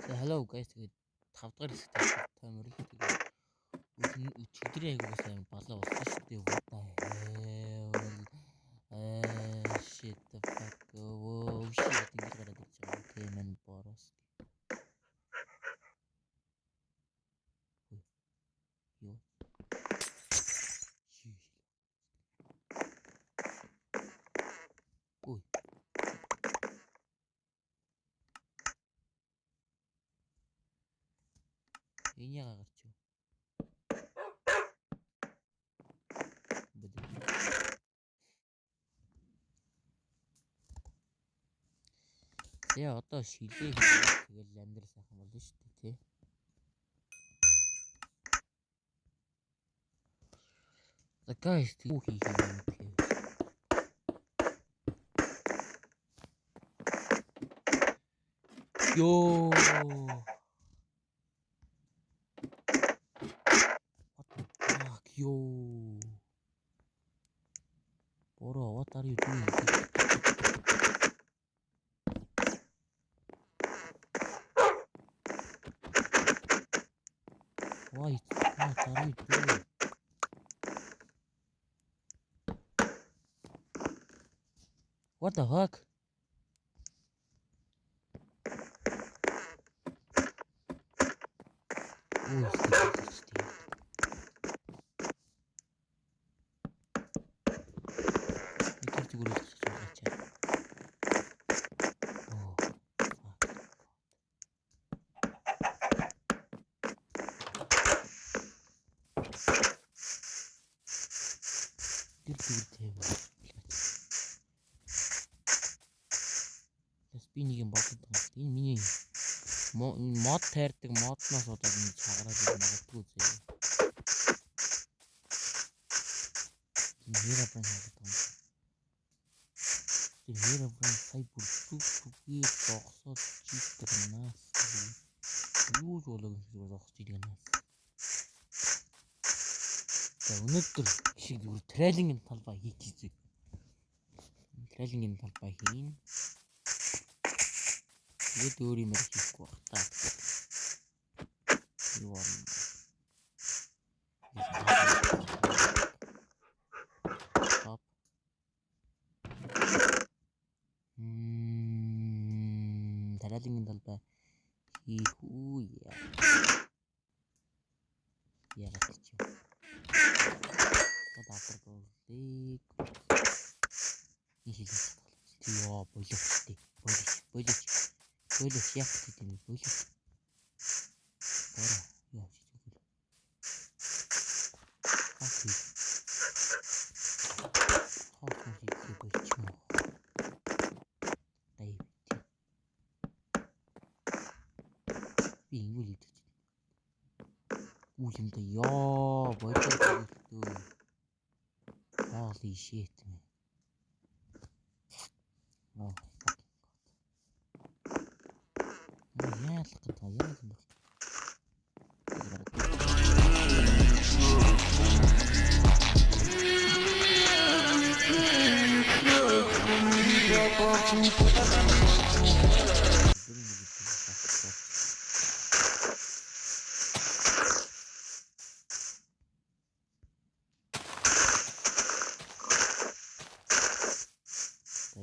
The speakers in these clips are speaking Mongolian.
За hello guys, тэгээд 5 дахь хэсэгт таймер л тэгээд өчигдөр айгуу сайн балаа болсон шүү дээ. What the hell? Shit the fuck. Oh shit ингэж гараад ирж байгаа. Okay man boros. Юу? Ой. Энэ яга гарч юу? Яа одоо шилээ тэгэл амьдрал сайхан болно шүү дээ тий. За guys юу хийх юм бэ? Yo. What the fuck, yo. Bro, what are you doing? What are you doing? What the fuck? Ой, стих. Тэр зүгээр л хийж байгаа. Оо. Тэр зүгээр тавь. Тэс би нэг юм бодсон юм. Энэ миний мод тайрдаг модноос одоо ингэ чагараад магадгүй зөө. Нэр апран хараад байгаа юм. Тэр нэр апран сая бүр сүгээр зогсоод читернаас. Юу ч болоогүй зүгээр зогсож идэгнээс. За өнөөдөр шиг зүгээр трейлингийн талбай хийчихье. Трейлингийн талбай хийн. Тэгээд өөр юм хийхгүй бах та. Юу юм. Стоп. Трейлингийн талбай хийх үү яа. Яагаад ч юм. Датар болыг. Нийлээ. Яа боловчтой. Боловч яах гэдэг юм боловч. Бара яа чигээр. Хаач. Хаач болчихно. Дай. Би юу л идэж. Үүлэндээ яа боловч. Holy shit man. Oh fucking god. Яалах гэдэг яа юм бэ?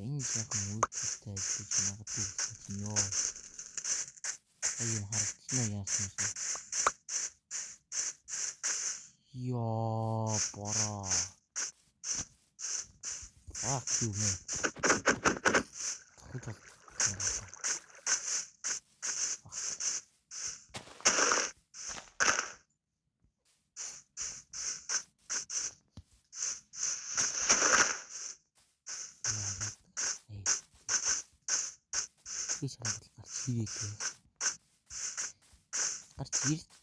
Энэ жоохон үйлдэлтэй гэж магадгүй гэсэн ёо. Аяа харагдсан уу яасан юм. Ёо бора. Fuck you man. Гэж хангал гарч ирээгүй. Гарч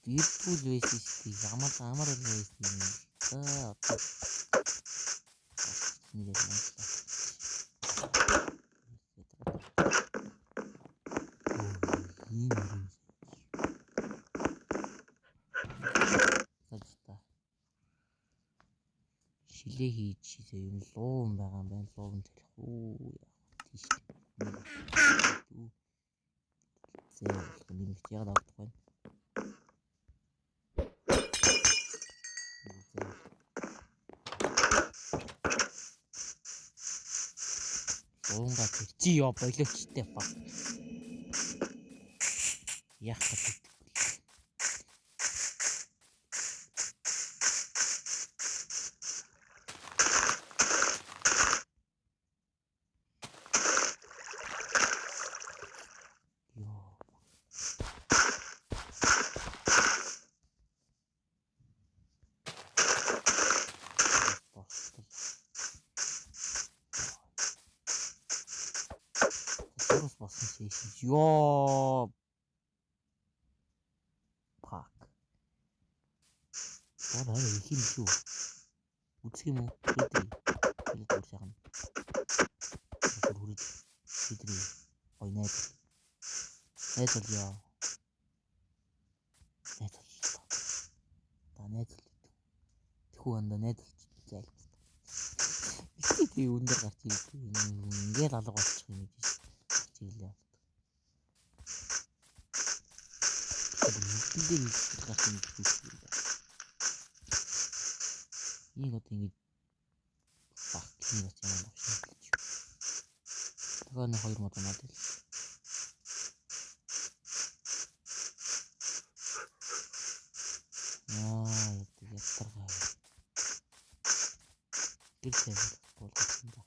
ирдгүүл байсан шүү дээ. Амар л байсан юм. За одоо нэрээ монслоо. Шилээ хийж юм луу юм байгаа юм байна. Лууг нь тарих уу яах вэ? Тийш. болох нэмэгч яагаад авах вэ? Уунга чи ёо болоочтой фак. Яах гэж. болсон шээ. Ёо. Пак. Орой их юм шүү. Үзэх юм уу? Хэдрий. Хэлээд ууршаана. Хүрээд. Хэдрий. Ой найз. Найз бол яа. Найз бол. Та найз л. Тэхүү анда найз л зайл. Ихтэй үндэ гарч ирсэн. Ингээл алга болчих юм гэж. Чиглээ. Эндээ гарч ирсэн. Нэг одоо ингэ фак юм яаж юм авчих. Тэгэхээр нэг хоёр мод надад. Ястаргаа. Гэрээ болгосон да.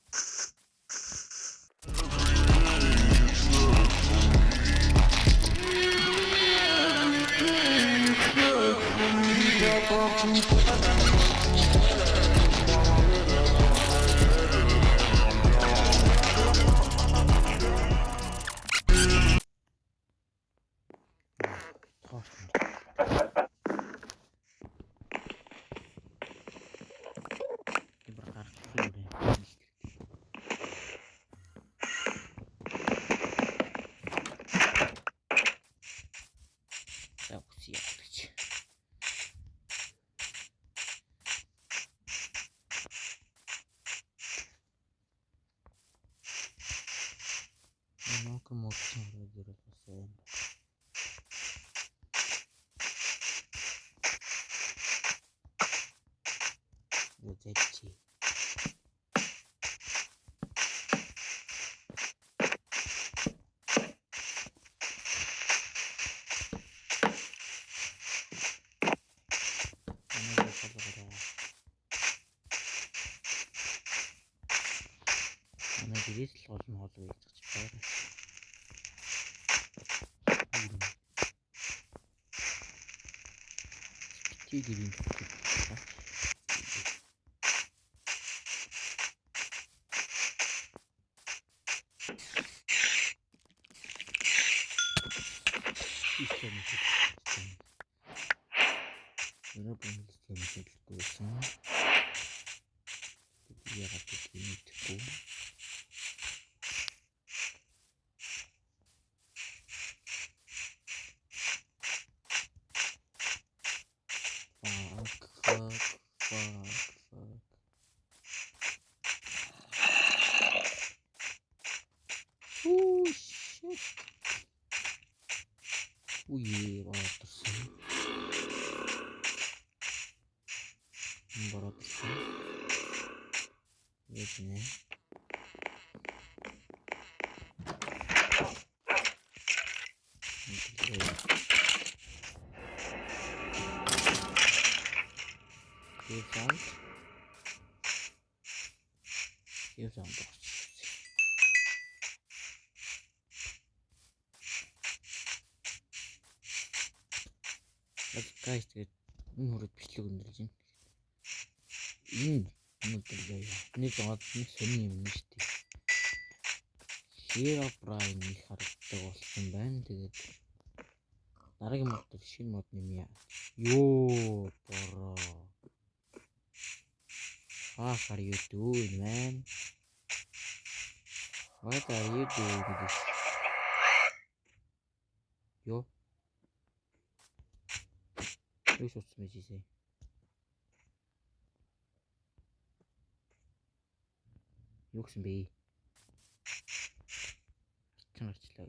Кому делать постоянно. Вот эти. Она директ должен готовить. Тигрин. 여러분 재밌게 있어. 이해가 되고. Oh shit. Уе, боловсон. Боловсон. Яа. Иван. Guys тэгээд энэ хүрээд бичлэг өндөрлж байна. Энэ өндөрлөө. Нэг жоод нэг сони юм шүү дээ. Hero Prime их харагддаг болсон байна. Тэгээд дараагийн мод шинэ мод нэмье. Ёо бороо. What are you doing, man? What are you doing this? Yo. Юу шутсан бэ чи? Юу гэсэн бэ? Чанарчлаа.